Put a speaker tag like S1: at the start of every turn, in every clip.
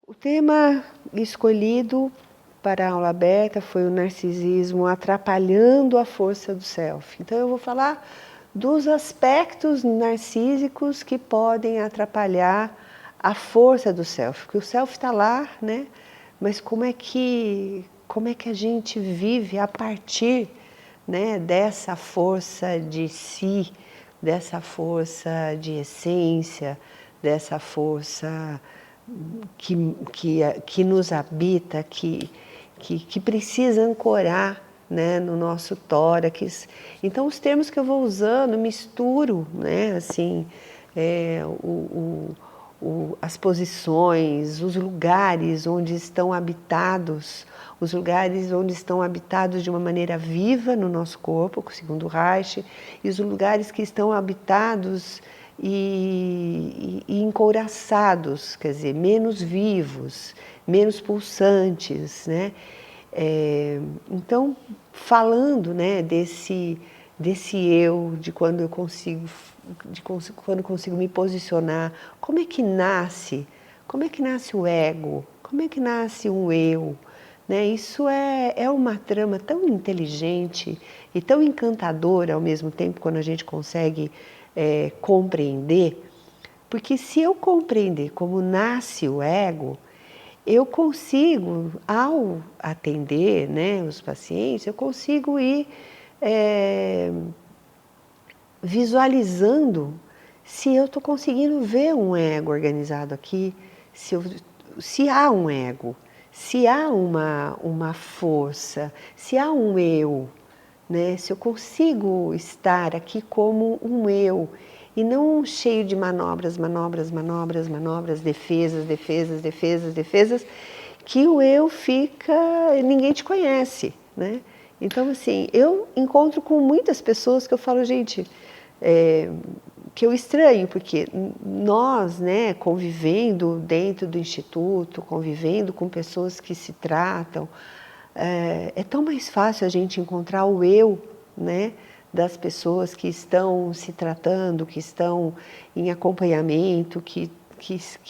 S1: O tema escolhido para a aula aberta foi o narcisismo atrapalhando a força do self. Então eu vou falar dos aspectos narcísicos que podem atrapalhar a força do self, porque o self está lá, né? Mas como é que a gente vive a partir, né, dessa força de si, dessa força de essência, dessa força que nos habita, que precisa ancorar, né, no nosso tórax. Então, os termos que eu vou usando, misturo, né, assim, as posições, os lugares onde estão habitados, os lugares onde estão habitados de uma maneira viva no nosso corpo, segundo Reich, e os lugares que estão habitados e encouraçados, quer dizer, menos vivos, menos pulsantes, né? Então, falando, né, desse eu, de quando eu consigo, quando consigo me posicionar, como é que nasce o ego, como é que nasce um eu, né? Isso é uma trama tão inteligente e tão encantadora ao mesmo tempo quando a gente consegue compreender, porque se eu compreender como nasce o ego, eu consigo, ao atender, né, os pacientes, eu consigo ir visualizando se eu estou conseguindo ver um ego organizado aqui, se há um ego, se há uma força, se há um eu, né? Se eu consigo estar aqui como um eu e não cheio de manobras, defesas, que o eu fica, ninguém te conhece, né? Então, assim, eu encontro com muitas pessoas que eu falo, gente, que eu estranho, porque nós, né, convivendo dentro do instituto, convivendo com pessoas que se tratam, é tão mais fácil a gente encontrar o eu, né, das pessoas que estão se tratando, que estão em acompanhamento, que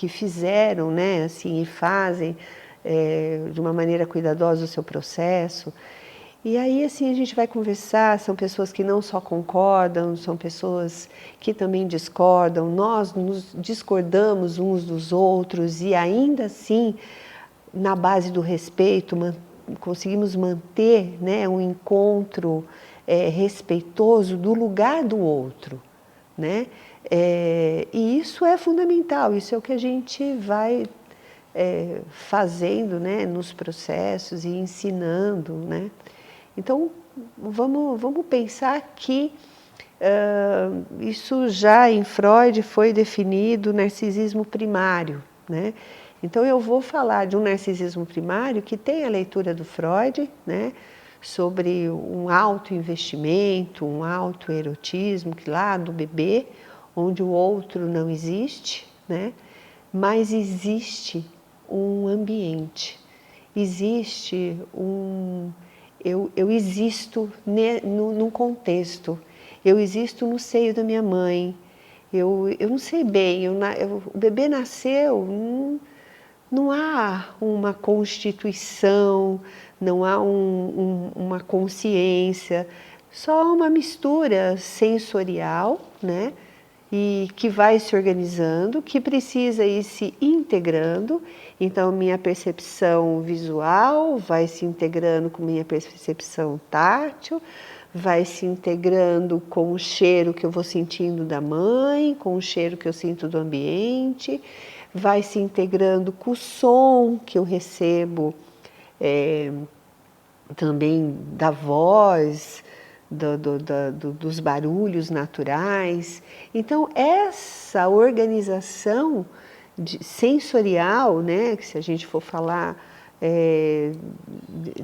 S1: fizeram, né, assim, e fazem de uma maneira cuidadosa o seu processo. E aí, assim, a gente vai conversar, são pessoas que não só concordam, são pessoas que também discordam, nós nos discordamos uns dos outros e ainda assim, na base do respeito, conseguimos manter, né, um encontro respeitoso do lugar do outro, né? E isso é fundamental, isso é o que a gente vai fazendo, né, nos processos e ensinando, né? Então, vamos pensar que isso já em Freud foi definido narcisismo primário, né? Então, eu vou falar de um narcisismo primário que tem a leitura do Freud, né? Sobre um autoinvestimento, um autoerotismo, que lá do bebê, onde o outro não existe, né? Mas existe um ambiente, existe eu existo num contexto, eu existo no seio da minha mãe, eu não sei bem, o bebê nasceu, não há uma constituição, não há uma consciência, só uma mistura sensorial, né? E que vai se organizando, que precisa ir se integrando. Então, minha percepção visual vai se integrando com minha percepção tátil, vai se integrando com o cheiro que eu vou sentindo da mãe, com o cheiro que eu sinto do ambiente, vai se integrando com o som que eu recebo também da voz, dos barulhos naturais. Então, essa organização sensorial, né, que se a gente for falar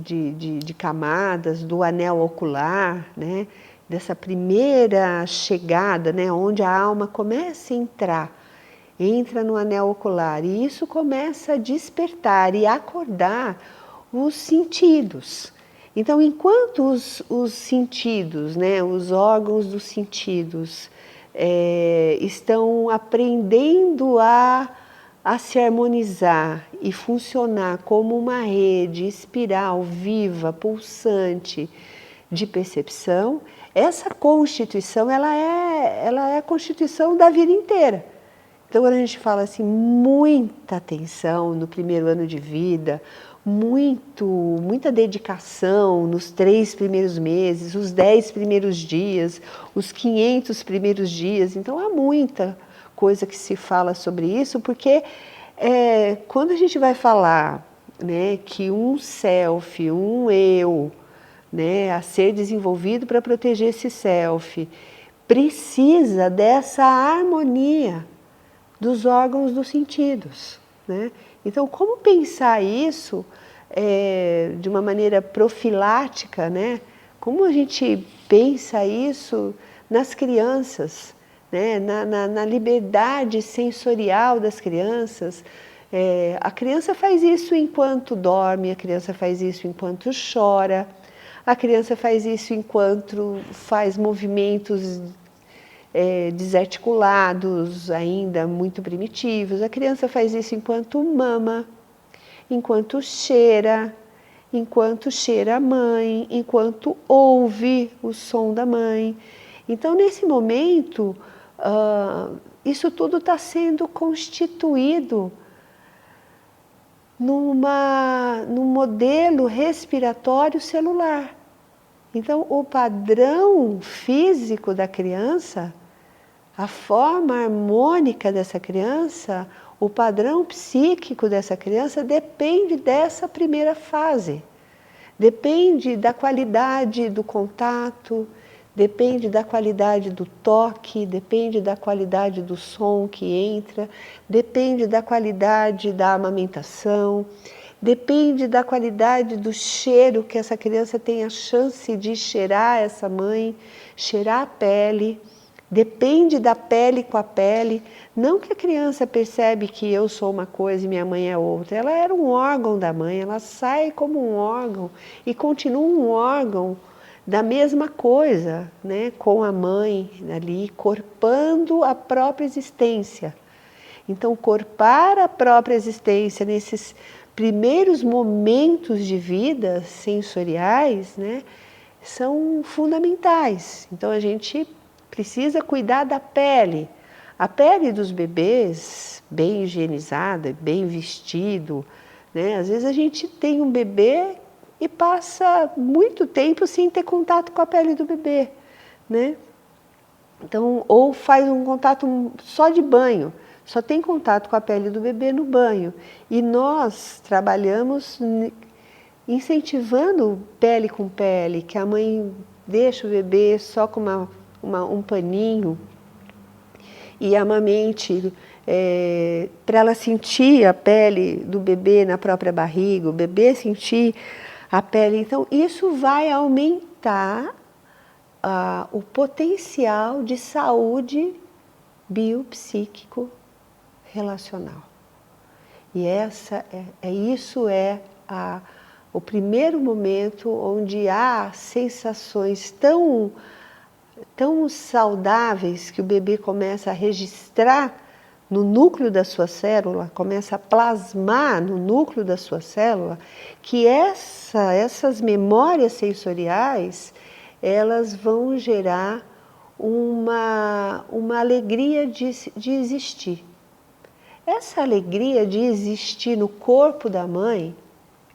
S1: de camadas, do anel ocular, né, dessa primeira chegada, né, onde a alma começa a entra no anel ocular, e isso começa a despertar e acordar os sentidos. Então, enquanto os sentidos, né, os órgãos dos sentidos estão aprendendo a a se harmonizar e funcionar como uma rede espiral viva, pulsante de percepção, essa constituição ela é a constituição da vida inteira. Então, quando a gente fala assim, muita atenção no primeiro ano de vida, muita dedicação nos 3 primeiros meses, os 10 primeiros dias, os 500 primeiros dias. Então, há muita coisa que se fala sobre isso, porque quando a gente vai falar, né, que um self, um eu, né, a ser desenvolvido para proteger esse self, precisa dessa harmonia dos órgãos dos sentidos, né? Então, como pensar isso de uma maneira profilática, né? Como a gente pensa isso nas crianças, né? Na liberdade sensorial das crianças. A criança faz isso enquanto dorme, a criança faz isso enquanto chora, a criança faz isso enquanto faz movimentos desarticulados, ainda muito primitivos. A criança faz isso enquanto mama, enquanto cheira a mãe, enquanto ouve o som da mãe. Então, nesse momento, isso tudo está sendo constituído num modelo respiratório celular. Então, o padrão físico da criança, a forma harmônica dessa criança, o padrão psíquico dessa criança depende dessa primeira fase. Depende da qualidade do contato, depende da qualidade do toque, depende da qualidade do som que entra, depende da qualidade da amamentação, depende da qualidade do cheiro que essa criança tem a chance de cheirar essa mãe, cheirar a pele. Depende da pele com a pele. Não que a criança percebe que eu sou uma coisa e minha mãe é outra. Ela era um órgão da mãe, ela sai como um órgão e continua um órgão da mesma coisa, né? Com a mãe ali, corpando a própria existência. Então, corpar a própria existência nesses primeiros momentos de vida sensoriais, né, são fundamentais. Então, a gente precisa cuidar da pele. A pele dos bebês, bem higienizada, bem vestido, né? Às vezes a gente tem um bebê e passa muito tempo sem ter contato com a pele do bebê, né? Então, ou faz um contato só de banho, só tem contato com a pele do bebê no banho. E nós trabalhamos incentivando pele com pele, que a mãe deixa o bebê só com um paninho e amamente, para ela sentir a pele do bebê na própria barriga, o bebê sentir a pele. Então, isso vai aumentar o potencial de saúde biopsíquico relacional. E isso é o primeiro momento onde há sensações tão saudáveis que o bebê começa a registrar no núcleo da sua célula, começa a plasmar no núcleo da sua célula, que essas memórias sensoriais, elas vão gerar uma alegria de existir. Essa alegria de existir no corpo da mãe,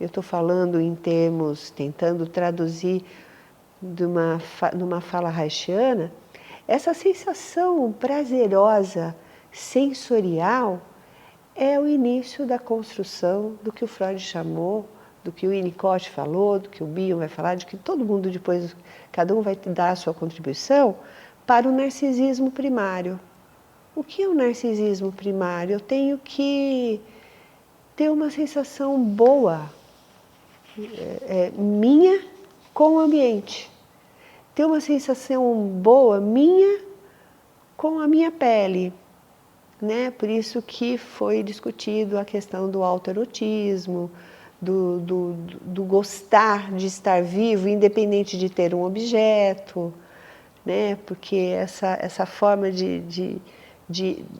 S1: eu estou falando em termos, tentando traduzir numa fala haitiana, essa sensação prazerosa, sensorial, é o início da construção do que o Freud chamou, do que o Winnicott falou, do que o Bion vai falar, de que todo mundo depois, cada um vai dar a sua contribuição para o narcisismo primário. O que é o narcisismo primário? Eu tenho que ter uma sensação boa, minha com o ambiente. Ter uma sensação boa minha com a minha pele, né? Por isso que foi discutido a questão do autoerotismo, do gostar de estar vivo, independente de ter um objeto, né? Porque essa forma de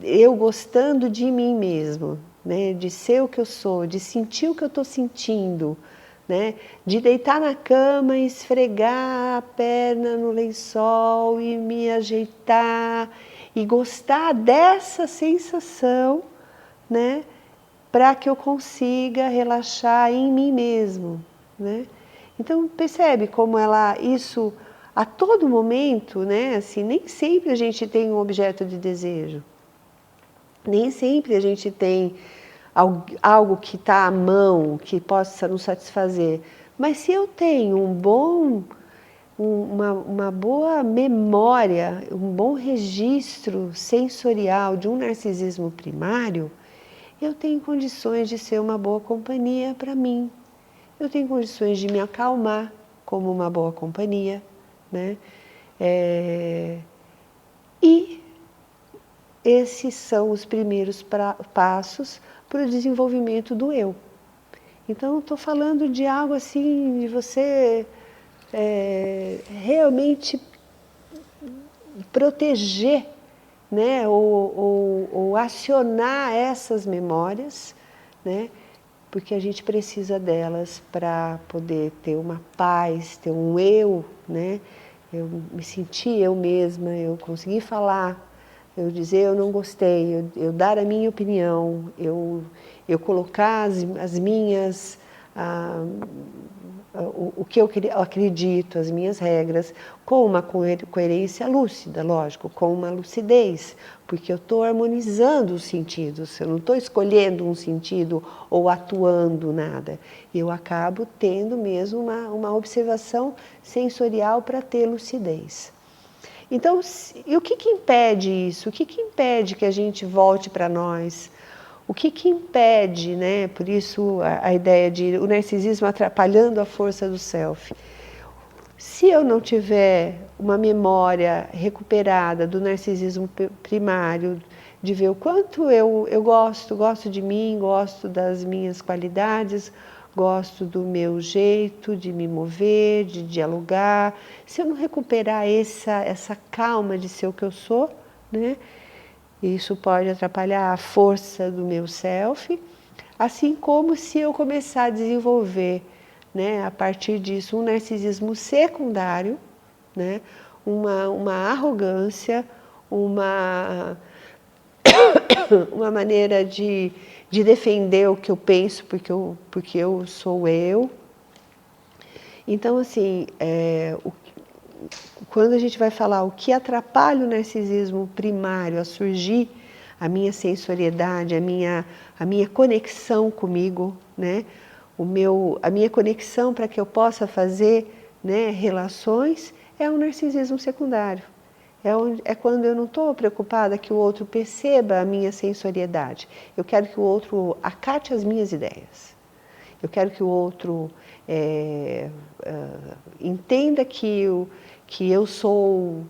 S1: eu gostando de mim mesmo, né, de ser o que eu sou, de sentir o que eu estou sentindo, né, de deitar na cama e esfregar a perna no lençol e me ajeitar e gostar dessa sensação, né, para que eu consiga relaxar em mim mesmo, né? Então percebe como isso a todo momento, né? Assim, nem sempre a gente tem um objeto de desejo, nem sempre a gente tem algo que está à mão, que possa nos satisfazer. Mas se eu tenho uma boa memória, um bom registro sensorial de um narcisismo primário, eu tenho condições de ser uma boa companhia para mim. Eu tenho condições de me acalmar como uma boa companhia, né? E esses são os primeiros passos para o desenvolvimento do eu. Então, estou falando de algo assim, de você realmente proteger, né, ou acionar essas memórias, né, porque a gente precisa delas para poder ter uma paz, ter um eu, né, eu me sentir eu mesma, eu conseguir falar, eu dizer eu não gostei, eu dar a minha opinião, eu colocar as minhas... o que eu acredito, as minhas regras, com uma coerência lúcida, lógico, com uma lucidez, porque eu estou harmonizando os sentidos, eu não estou escolhendo um sentido ou atuando nada, eu acabo tendo mesmo uma observação sensorial para ter lucidez. Então, e o que impede isso? O que impede que a gente volte para nós? O que impede, né? Por isso a ideia de o narcisismo atrapalhando a força do self. Se eu não tiver uma memória recuperada do narcisismo primário, de ver o quanto eu gosto de mim, gosto das minhas qualidades, gosto do meu jeito de me mover, de dialogar, se eu não recuperar essa calma de ser o que eu sou, né? Isso pode atrapalhar a força do meu self, assim como se eu começar a desenvolver, né, a partir disso, um narcisismo secundário, né, uma arrogância, uma maneira de defender o que eu penso, porque eu sou eu. Então, assim, quando a gente vai falar o que atrapalha o narcisismo primário a surgir, a minha sensoriedade, a minha conexão comigo, né? A minha conexão para que eu possa fazer, né, relações, é um narcisismo secundário. É quando eu não estou preocupada que o outro perceba a minha sensoriedade. Eu quero que o outro acate as minhas ideias. Eu quero que o outro entenda que eu sou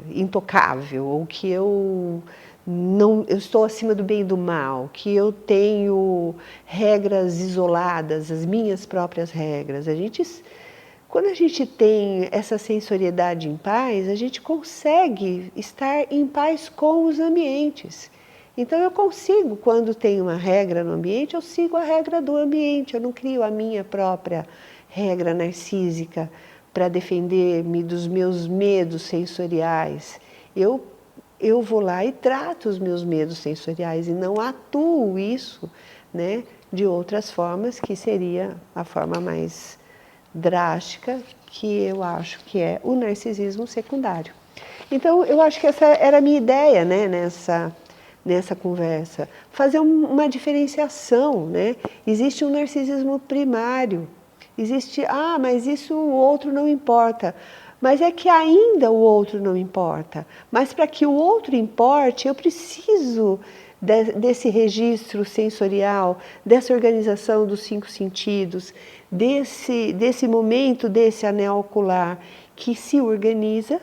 S1: intocável, ou que eu estou acima do bem e do mal, que eu tenho regras isoladas, as minhas próprias regras. Quando a gente tem essa sensoriedade em paz, a gente consegue estar em paz com os ambientes. Então eu consigo, quando tem uma regra no ambiente, eu sigo a regra do ambiente, eu não crio a minha própria regra narcísica para defender-me dos meus medos sensoriais. Eu vou lá e trato os meus medos sensoriais e não atuo isso, né, de outras formas, que seria a forma mais drástica, que eu acho que é o narcisismo secundário. Então, eu acho que essa era a minha ideia, né, nessa conversa. Fazer uma diferenciação, né? Existe um narcisismo primário. Existe, mas isso o outro não importa. Mas é que ainda o outro não importa. Mas para que o outro importe, eu preciso desse registro sensorial, dessa organização dos 5 sentidos, desse momento, desse anel ocular que se organiza,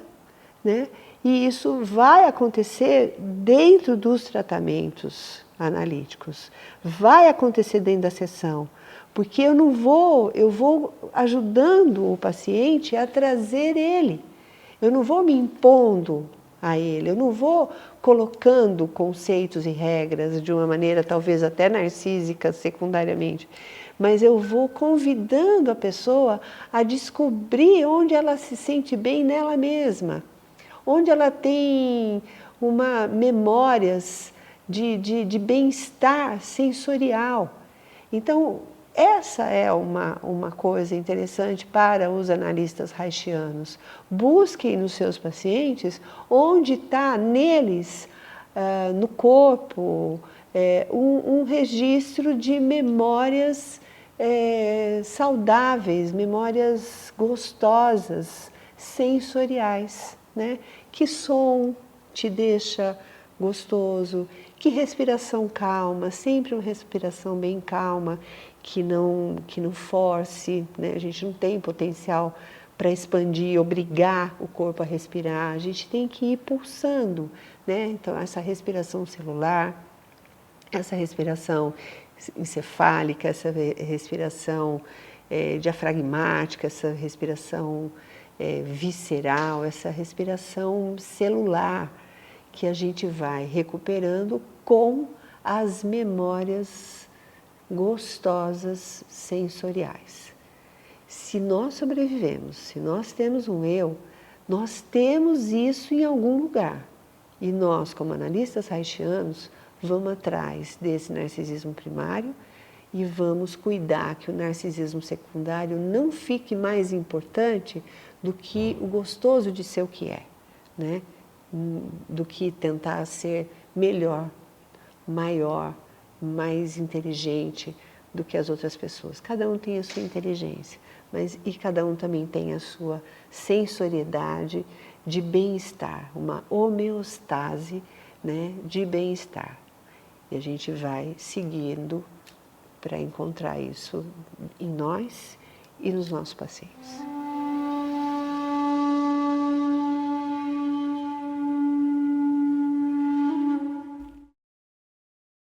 S1: né? E isso vai acontecer dentro dos tratamentos analíticos, vai acontecer dentro da sessão, porque eu vou ajudando o paciente a trazer ele, eu não vou me impondo a ele. Eu não vou colocando conceitos e regras de uma maneira talvez até narcísica secundariamente, mas eu vou convidando a pessoa a descobrir onde ela se sente bem nela mesma, onde ela tem memórias de bem-estar sensorial. Então, essa é uma coisa interessante para os analistas reichianos. Busquem nos seus pacientes onde está neles, no corpo, um registro de memórias saudáveis, memórias gostosas, sensoriais, né? Que som te deixa gostoso, que respiração calma, sempre uma respiração bem calma, que não force, né? A gente não tem potencial para expandir, obrigar o corpo a respirar, a gente tem que ir pulsando, né? Então, essa respiração celular, essa respiração encefálica, essa respiração diafragmática, essa respiração visceral, essa respiração celular, que a gente vai recuperando com as memórias gostosas sensoriais. Se nós sobrevivemos, se nós temos um eu, nós temos isso em algum lugar. E nós, como analistas reichianos, vamos atrás desse narcisismo primário e vamos cuidar que o narcisismo secundário não fique mais importante do que o gostoso de ser o que é, né? Do que tentar ser melhor, maior, mais inteligente do que as outras pessoas. Cada um tem a sua inteligência, e cada um também tem a sua sensoriedade de bem-estar, uma homeostase, né, de bem-estar. E a gente vai seguindo para encontrar isso em nós e nos nossos pacientes.